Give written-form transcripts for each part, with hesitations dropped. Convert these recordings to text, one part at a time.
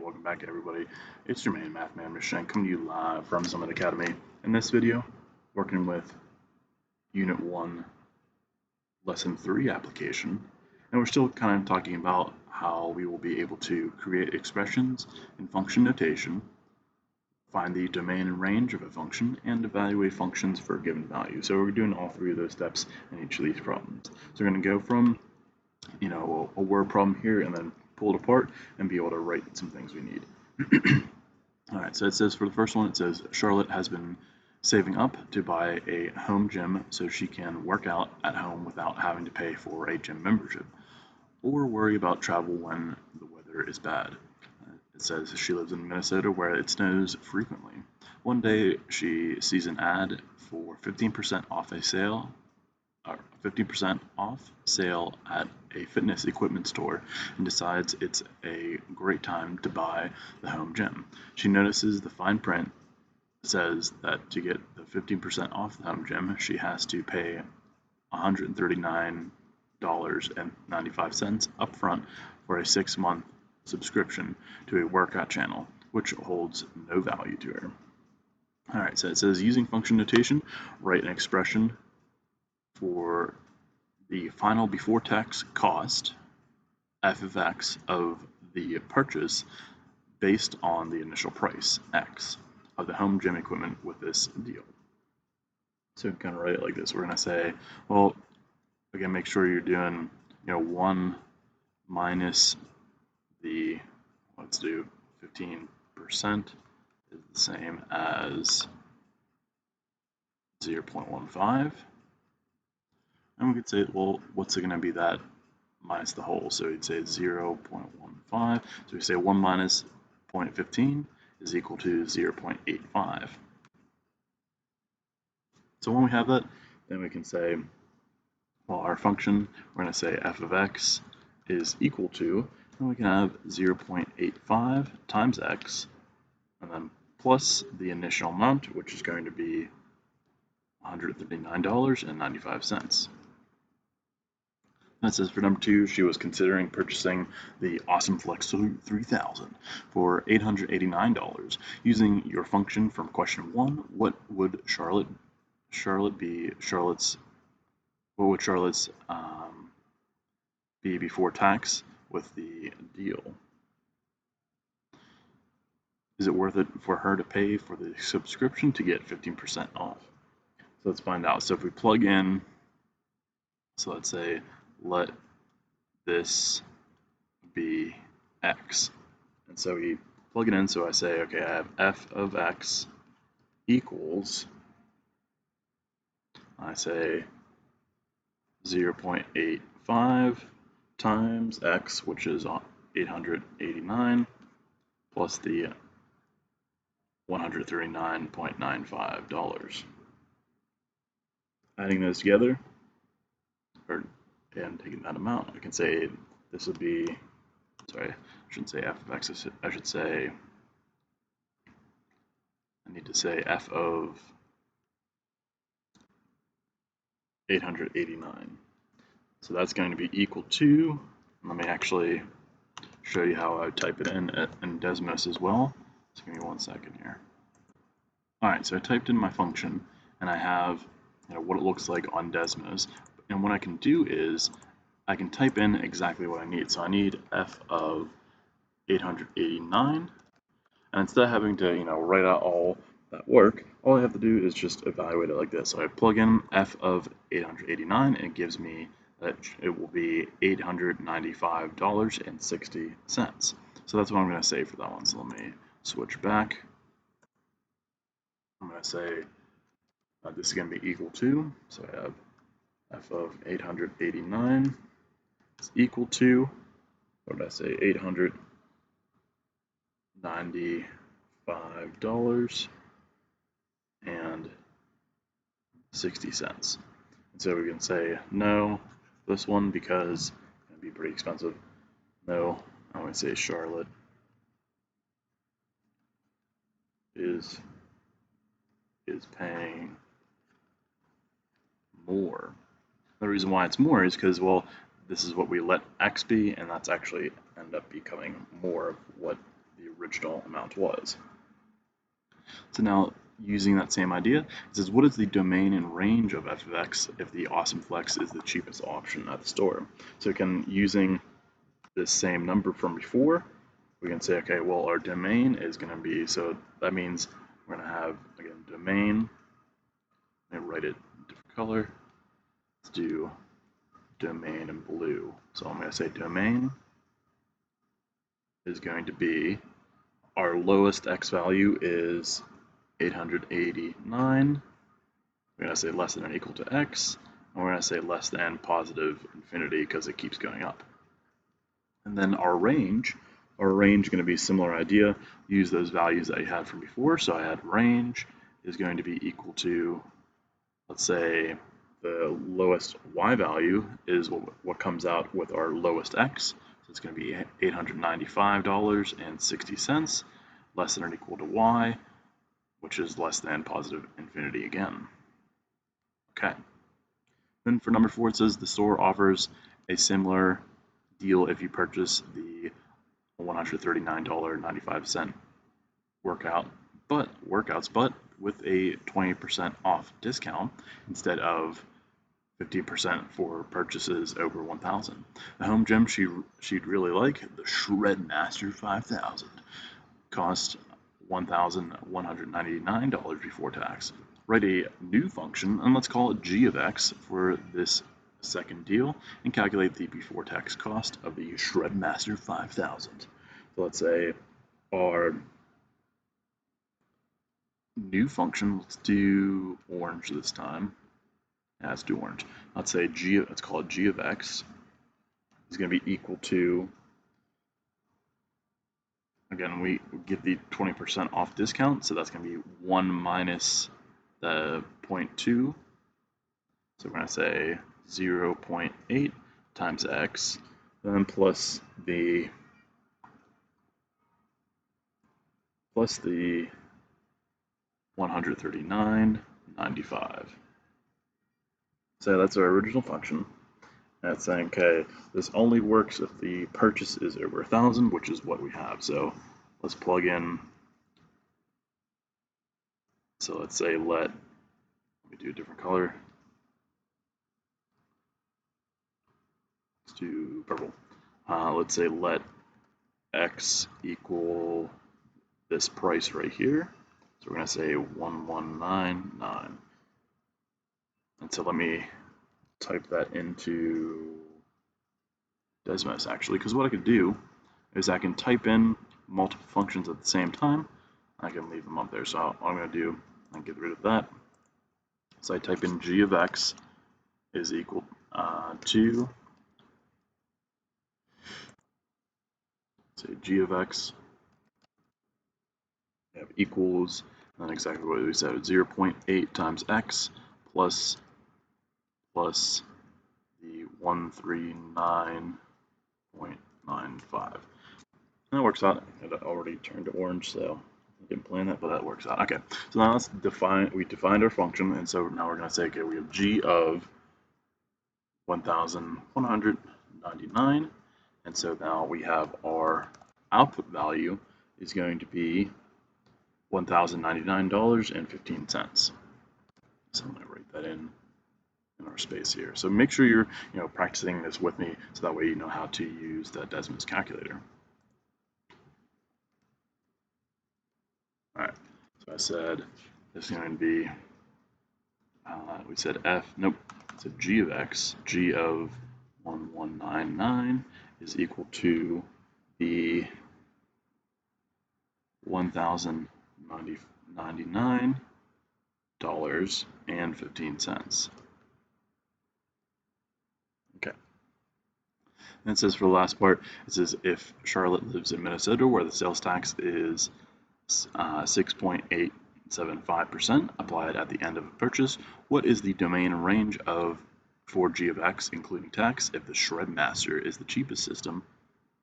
welcome back everybody. It's your main math man, Mr. Shank, coming to you live from Summit Academy. In this video, working with Unit 1, Lesson 3 application, and we're still kind of talking about how we will be able to create expressions in function notation, find the domain and range of a function, and evaluate functions for a given value. So we're doing all three of those steps in each of these problems. So we're going to go from a word problem here and then pull it apart and be able to write some things we need. Alright, so it says for the first one, it says Charlotte has been saving up to buy a home gym so she can work out at home without having to pay for a gym membership or worry about travel when the weather is bad. It says she lives in Minnesota where it snows frequently. One day she sees an ad for 15% off a sale 50% off sale at a fitness equipment store and decides it's a great time to buy the home gym. She notices the fine print says that to get the 15% off the home gym, she has to pay $139.95 upfront for a 6-month subscription to a workout channel, which holds no value to her. Alright, so it says using function notation, write an expression for the final before tax cost, f of x, of the purchase based on the initial price, x, of the home gym equipment with this deal. So we can kind of write it like this. We're going to say, well, again, make sure you're doing, 1 minus the, let's do 15% is the same as 0.15. And we could say, well, what's it going to be that minus the whole? So we'd say 0.15. So we say 1 minus 0.15 is equal to 0.85. So when we have that, then we can say, well, our function, we're going to say f of x is equal to, and we can have 0.85 times x, and then plus the initial amount, which is going to be $139.95. That says for number 2, she was considering purchasing the Awesome Flex 3000 for $889. Using your function from question 1, what would Charlotte's be before tax with the deal? Is it worth it for her to pay for the subscription to get 15% off? So let's find out. So if we plug in, so let's say let this be x. And so we plug it in, so I say, okay, I have f of x equals, I say 0.85 times x, which is 889, plus the $139.95. Adding those together, and taking that amount, I can say this would be, sorry, I shouldn't say f of x, I should say, I need to say f of 889. So that's going to be equal to, let me actually show you how I would type it in Desmos as well. So give me 1 second here. Alright, so I typed in my function, and I have what it looks like on Desmos. And what I can do is I can type in exactly what I need. So I need f of 889, and instead of having to write out all that work, all I have to do is just evaluate it like this. So I plug in f of 889, and it gives me that it will be $895.60. So that's what I'm going to say for that one. So let me switch back. I'm going to say this is going to be equal to, so I have f of 889 is equal to, what did I say, $895.60. And so we can say no, this one, because it's going to be pretty expensive. No, I'm going to say Charlotte is paying more. The reason why it's more is because, well, this is what we let x be, and that's actually end up becoming more of what the original amount was. So now, using that same idea, it says what is the domain and range of f of x if the awesome flex is the cheapest option at the store? So again, using this same number from before, we can say, okay, well, our domain is going to be, so that means we're going to have, again, domain, and write it in a different color. Let's do domain in blue. So I'm going to say domain is going to be, our lowest x value is 889. We're going to say less than or equal to x, and we're going to say less than positive infinity because it keeps going up. And then our range is going to be a similar idea. Use those values that you had from before. So I had range is going to be equal to, let's say, the lowest y value is what comes out with our lowest x. So it's going to be $895.60, less than or equal to y, which is less than positive infinity again. Okay. Then for number 4, it says the store offers a similar deal if you purchase the $139.95 workouts, but with a 20% off discount instead of 50% for purchases over 1,000. The home gym she'd really like, the Shred Master 5000, cost $1,199 before tax. Write a new function, and let's call it g of x for this second deal, and calculate the before tax cost of the Shred Master 5000. So let's say our new function, let's do orange this time. Yeah, let's do orange. Let's say let's call it g of x is going to be equal to, again, we get the 20% off discount, so that's going to be 1 minus the 0.2. So we're going to say 0.8 times x, then plus the 139.95. So that's our original function. That's saying, okay, this only works if the purchase is over 1,000, which is what we have. So let's plug in. So let's say let me do a different color. Let's do purple. Let's say let x equal this price right here. So we're going to say 1199. And so let me type that into Desmos actually, because what I could do is I can type in multiple functions at the same time. I can leave them up there. So all I'm going to do, I get rid of that. So I type in g of x is equal to, say g of x, we have equals, and then exactly what we said, 0.8 times x plus the 139.95. And that works out. It already turned to orange, so I didn't plan that, but that works out. Okay, so now let's we defined our function, and so now we're going to say, okay, we have g of 1,199, and so now we have our output value is going to be $1,099.15. So I'm going to write that in our space here. So make sure you're practicing this with me, so that way you know how to use the Desmos calculator. All right. So I said this is going to be we said it's a g of x, g of 1199 is equal to the $1,099.15. Okay. And it says for the last part, it says if Charlotte lives in Minnesota, where the sales tax is 6.875% applied at the end of a purchase, what is the domain and range of for g of x, including tax, if the Shred Master is the cheapest system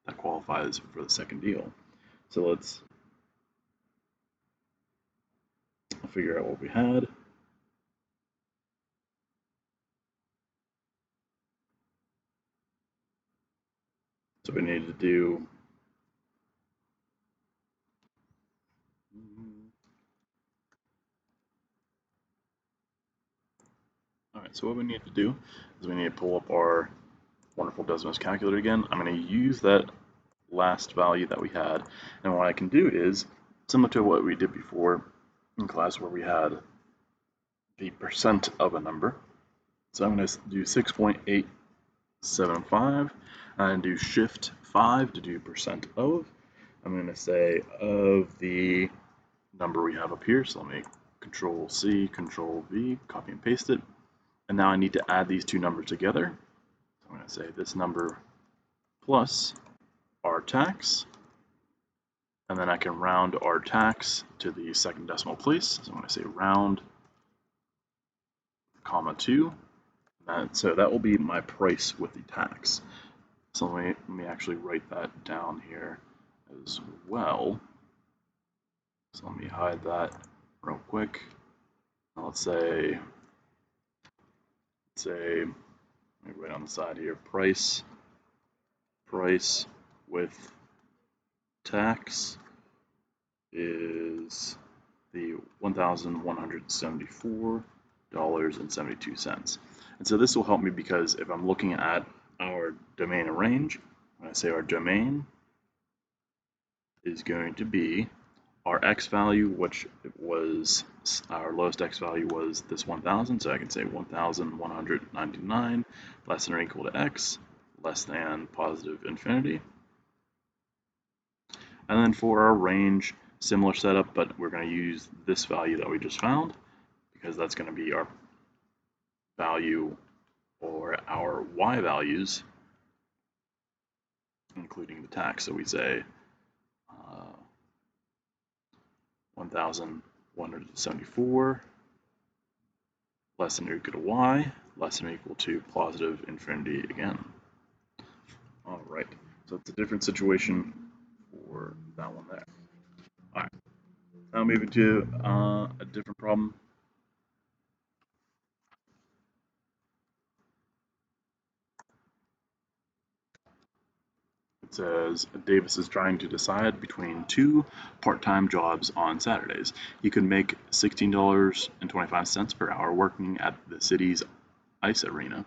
that qualifies for the second deal? So let's figure out what we had. So we need to do Alright, so what we need to do is we need to pull up our wonderful Desmos calculator again. I'm going to use that last value that we had, and what I can do is, similar to what we did before in class where we had the percent of a number, so I'm going to do 6.875 and do shift 5 to do percent of. I'm going to say of the number we have up here, so let me Control C, Control V, copy and paste it. And now I need to add these two numbers together. So I'm going to say this number plus our tax, and then I can round our tax to the second decimal place. So I'm going to say round, comma 2. So that will be my price with the tax. So let me actually write that down here as well. So let me hide that real quick. Now let's say, let me write on the side here, price with tax is the $1,174.72. And so this will help me because if I'm looking at our domain and range, when I say our domain is going to be our x value, which was our lowest x value was this 1,000, so I can say 1,199 less than or equal to x less than positive infinity. And then for our range, similar setup, but we're going to use this value that we just found because that's going to be our value or our y values, including the tax. So we say 1,174 less than or equal to y, less than or equal to positive infinity again. All right, so it's a different situation for that one there. All right, now moving to a different problem. It says Davis is trying to decide between two part-time jobs on Saturdays. He could make $16.25 per hour working at the city's ice arena,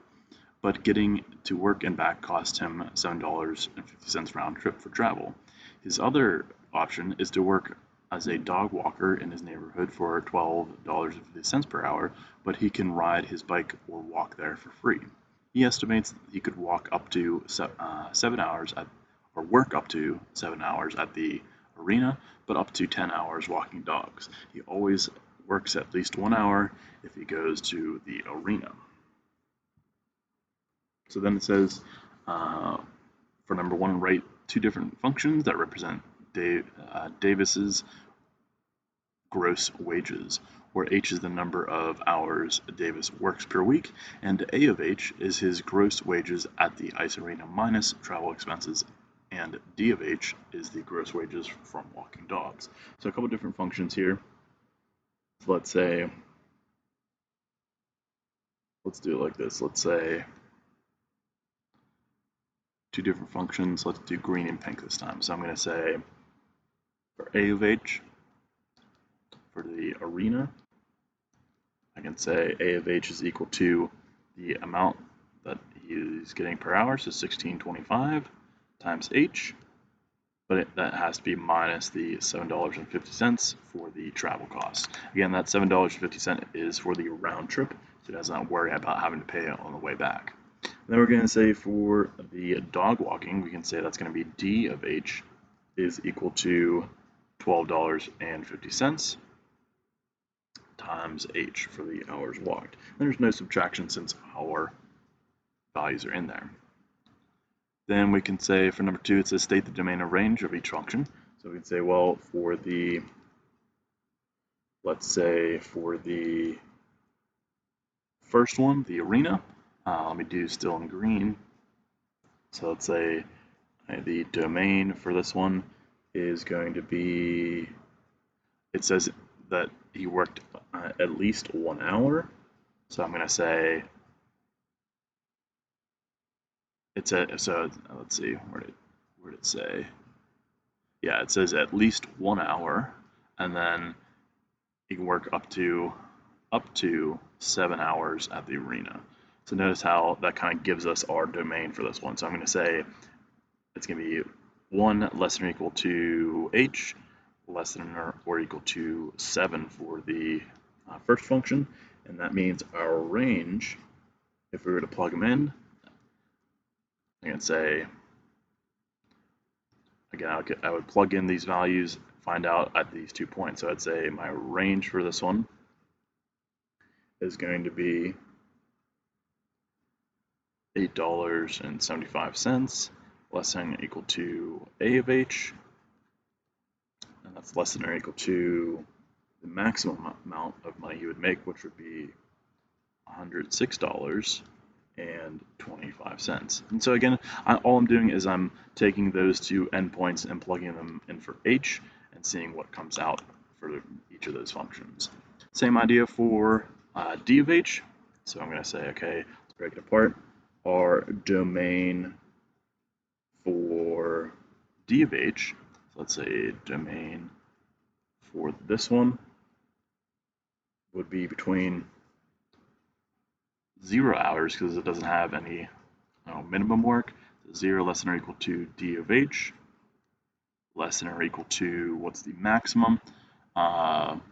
but getting to work and back cost him $7.50 round trip for travel. His other option is to work as a dog walker in his neighborhood for $12.50 per hour, but he can ride his bike or walk there for free. He estimates he could walk up to 7 hours or work up to 7 hours at the arena, but up to 10 hours walking dogs. He always works at least 1 hour if he goes to the arena. So then it says, for number 1, write two different functions that represent Davis's gross wages, where H is the number of hours Davis works per week, and A of H is his gross wages at the ice arena minus travel expenses, and D of H is the gross wages from walking dogs. So a couple different functions here. So let's do it like this. Let's say two different functions. Let's do green and pink this time. So I'm going to say for A of H, for the arena, I can say A of H is equal to the amount that he's getting per hour, so 16.25 times H, but that has to be minus the $7.50 for the travel cost. Again, that $7.50 is for the round trip, so he does not worry about having to pay it on the way back. Then we're going to say for the dog walking, we can say that's going to be D of H is equal to $12.50 times H for the hours walked. There's no subtraction since our values are in there. Then we can say for number 2, it says state the domain and range of each function. So we can say, well, for the, let's say for the first one, the arena, let me do still in green. So let's say the domain for this one is going to be, it says that he worked at least 1 hour. So I'm going to say, so let's see, where did it say? Yeah, it says at least 1 hour. and then you can work up to 7 hours at the arena. So notice how that kind of gives us our domain for this one. So I'm going to say it's going to be 1 less than or equal to h less than or equal to 7 for the first function, and that means our range, if we were to plug them in, I can say, again, I would plug in these values, find out at these 2 points. So I'd say my range for this one is going to be $8.75 less than or equal to a of h, and that's less than or equal to the maximum amount of money you would make, which would be $106.25. And so again, all I'm doing is I'm taking those two endpoints and plugging them in for h and seeing what comes out for each of those functions. Same idea for d of h. So I'm going to say, okay, let's break it apart. Our domain for d of h, so let's say domain for this one would be between 0 hours, because it doesn't have any minimum work, 0 less than or equal to d of h, less than or equal to, what's the maximum, up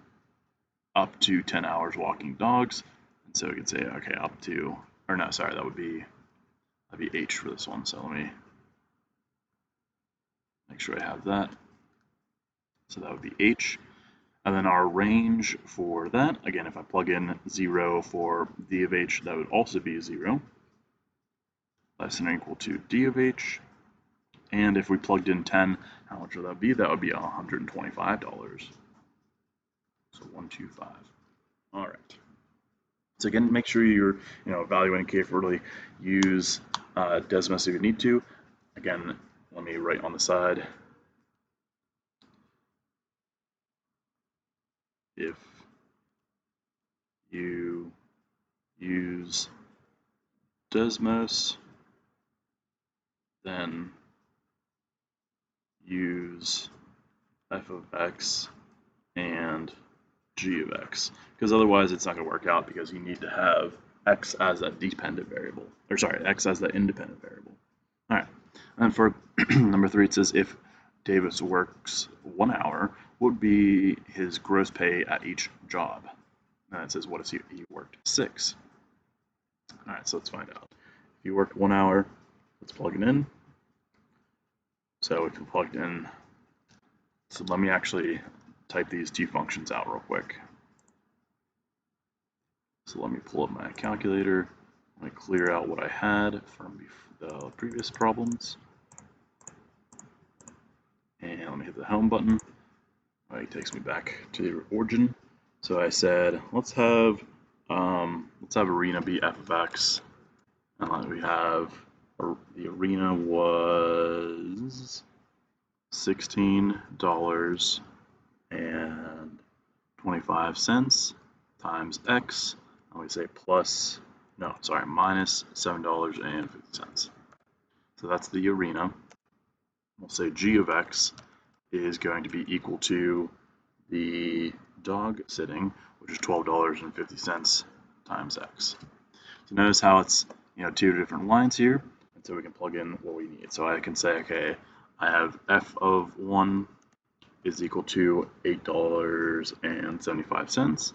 to 10 hours walking dogs. And so we can say, okay, up to, or no, sorry, that'd be h for this one. So let me make sure I have that. So that would be h. And then our range for that, again, if I plug in 0 for d of h, that would also be 0, less than or equal to d of h. And if we plugged in 10, how much would that be? That would be $125. So 125. All right. So again, make sure you're evaluating carefully. Use Desmos if you need to. Again, let me write on the side. If you use Desmos, then use f of x and g of x, because otherwise it's not going to work out, because you need to have x as a dependent variable, or sorry, x as the independent variable. All right, and for number 3, it says if Davis works 1 hour, what would be his gross pay at each job? And it says, what if he worked 6? All right, so let's find out. If you worked 1 hour, let's plug it in. So if we plugged in, so let me actually type these two functions out real quick. So let me pull up my calculator. I'm going to clear out what I had from the previous problems. And let me hit the home button. It takes me back to the origin. So I said, let's have arena be f of x. And we have the arena was $16.25 times x. And we say minus $7.50. So that's the arena. We'll say g of x is going to be equal to the dog sitting, which is $12.50 times x. So notice how it's two different lines here, and so we can plug in what we need. So I can say, okay, I have f of 1 is equal to $8.75.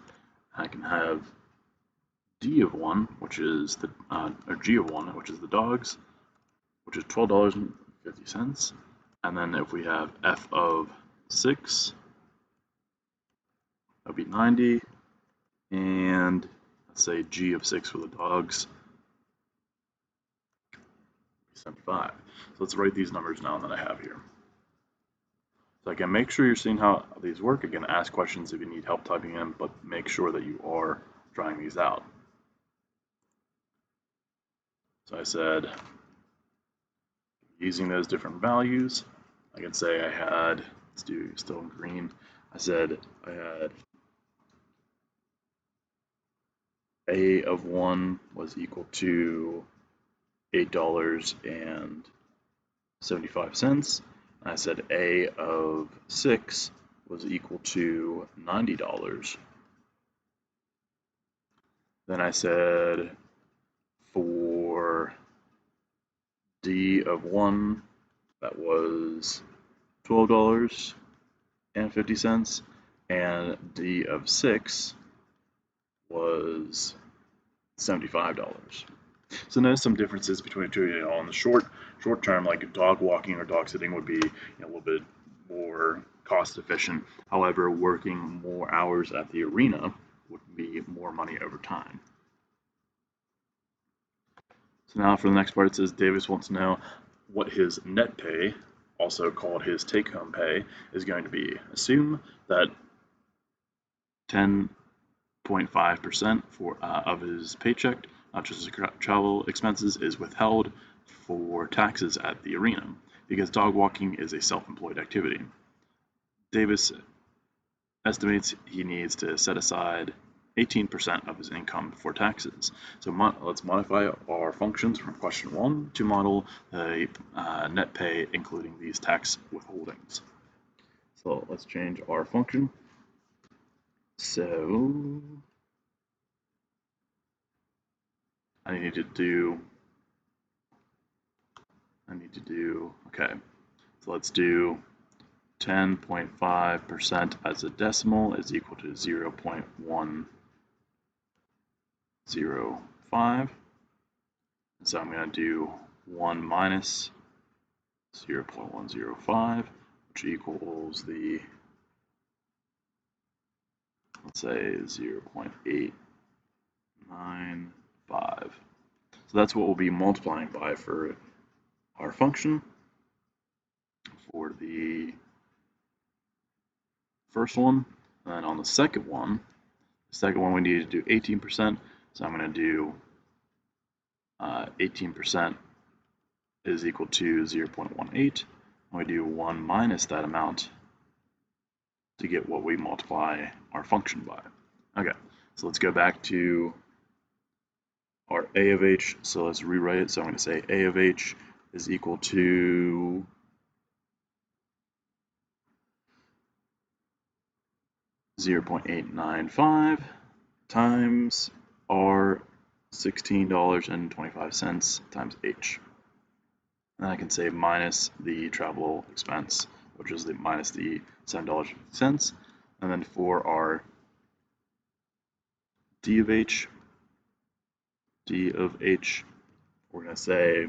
I can have d of 1, which is the or g of 1, which is the dogs, which is $12.50. And then if we have f of 6, that would be 90, and let's say g of 6 for the dogs, 75. So let's write these numbers down that I have here. So again, make sure you're seeing how these work. Again, ask questions if you need help typing in, but make sure that you are trying these out. So I said, using those different values, I can say I had, let's do still in green, I said I had a of 1 was equal to $8.75. I said a of 6 was equal to $90. Then I said for D of 1, that was $12.50, and D of 6 was $75. So notice some differences between the two. On the short term, like dog walking or dog sitting would be a little bit more cost efficient. However, working more hours at the arena would be more money over time. So now for the next part, it says Davis wants to know what his net pay, also called his take-home pay, is going to be. Assume that 10.5% of his paycheck, not just his travel expenses, is withheld for taxes at the arena, because dog walking is a self-employed activity. Davis estimates he needs to set aside 18% of his income for taxes. So let's modify our functions from question 1 to model the net pay including these tax withholdings. So let's change our function. So I need to do, okay, so let's do 10.5% as a decimal is equal to 0.105. So I'm going to do 1 minus 0.105, which equals the, let's say, 0.895. So that's what we'll be multiplying by for our function. For the first one, and then on the second one we need to do 18%, so I'm going to do 18% is equal to 0.18, and we do 1 minus that amount to get what we multiply our function by. Okay, so let's go back to our a of h, so let's rewrite it. So I'm going to say a of h is equal to 0.895 times our $16.25 times h. And I can say minus the travel expense, which is minus the $7.50. And then for our d of h, we're going to say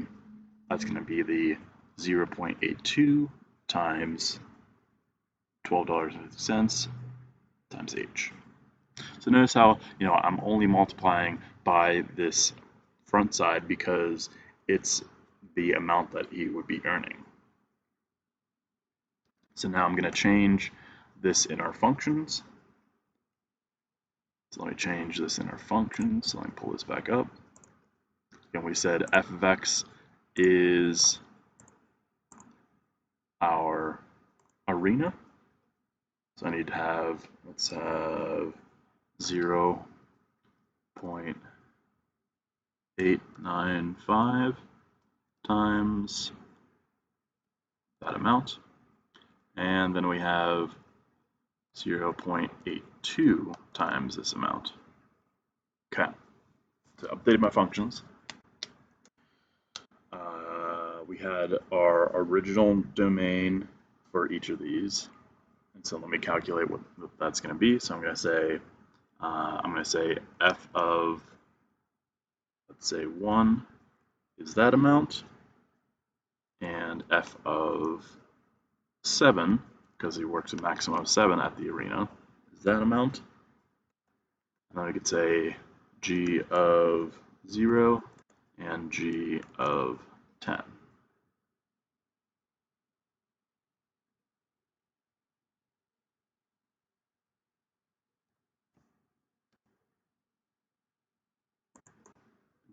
that's going to be the 0.82 times $12.50 times h. So notice how, I'm only multiplying by this front side because it's the amount that he would be earning. So now I'm going to change this in our functions. So let me change this in our functions. So let me pull this back up. And we said f of x is our arena. So I need to have, let's have 0.895 times that amount. And then we have 0.82 times this amount. Okay, so updated my functions. We had our original domain for each of these. And so let me calculate what that's going to be. So I'm going to say f of, let's say 1 is that amount, and f of 7, because he works a maximum of 7 at the arena, is that amount. And then I could say g of 0 and g of 10.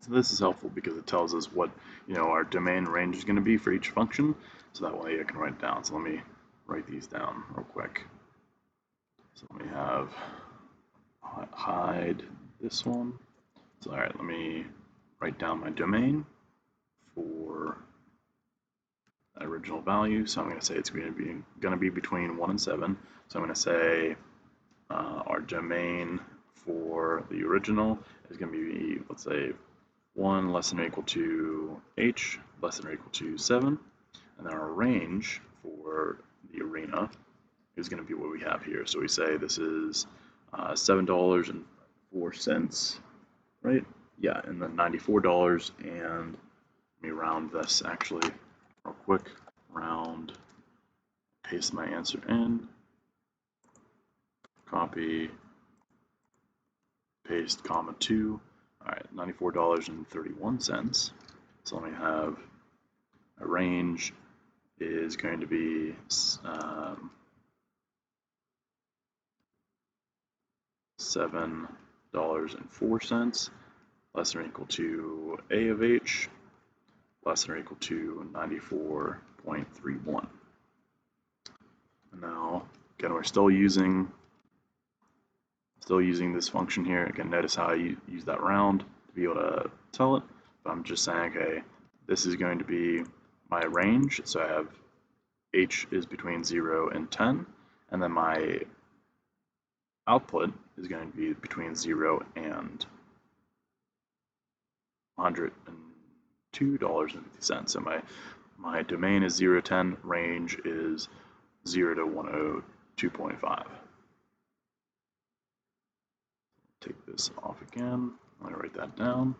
So this is helpful because it tells us what our domain range is going to be for each function, so that way I can write it down. So let me write these down real quick. So let me hide this one. So all right, let me write down my domain for original value. So I'm going to say it's going to be between 1 and 7. So I'm going to say our domain for the original is going to be, let's say, 1 less than or equal to h less than or equal to 7. And then our range for the arena is going to be what we have here. So we say this is $7.04, right? Yeah, and then $94, and let me round this actually real quick. Round, paste my answer in, copy, paste, comma 2. All right, $94.31. So let me have a range is going to be $7.04 less than or equal to a of h less than or equal to 94.31. And now, again, we're still using this function here. Again, notice how I use that round to be able to tell it. But I'm just saying, okay, this is going to be my range. So I have h is between 0 and 10, and then my output is going to be between 0 and $102.50. So my domain is 0 to 10, range is 0 to 102.5. Take this off again. I'm going to write that down.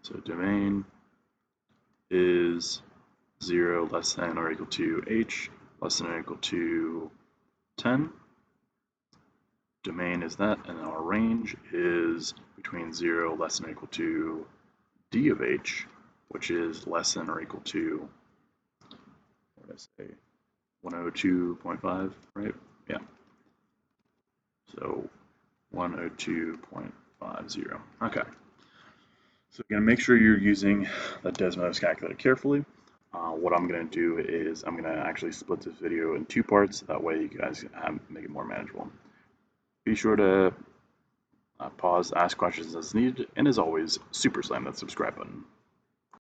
So domain is 0 less than or equal to h less than or equal to 10. Domain is that, and our range is between 0 less than or equal to d of h, which is less than or equal to, what did I say, 102.5, right? Yeah. So 102.50. Okay. So again, make sure you're using the Desmos calculator carefully. What I'm going to do is I'm going to actually split this video in 2 parts. That way you guys make it more manageable. Be sure to pause, ask questions as needed, and as always, super slam that subscribe button.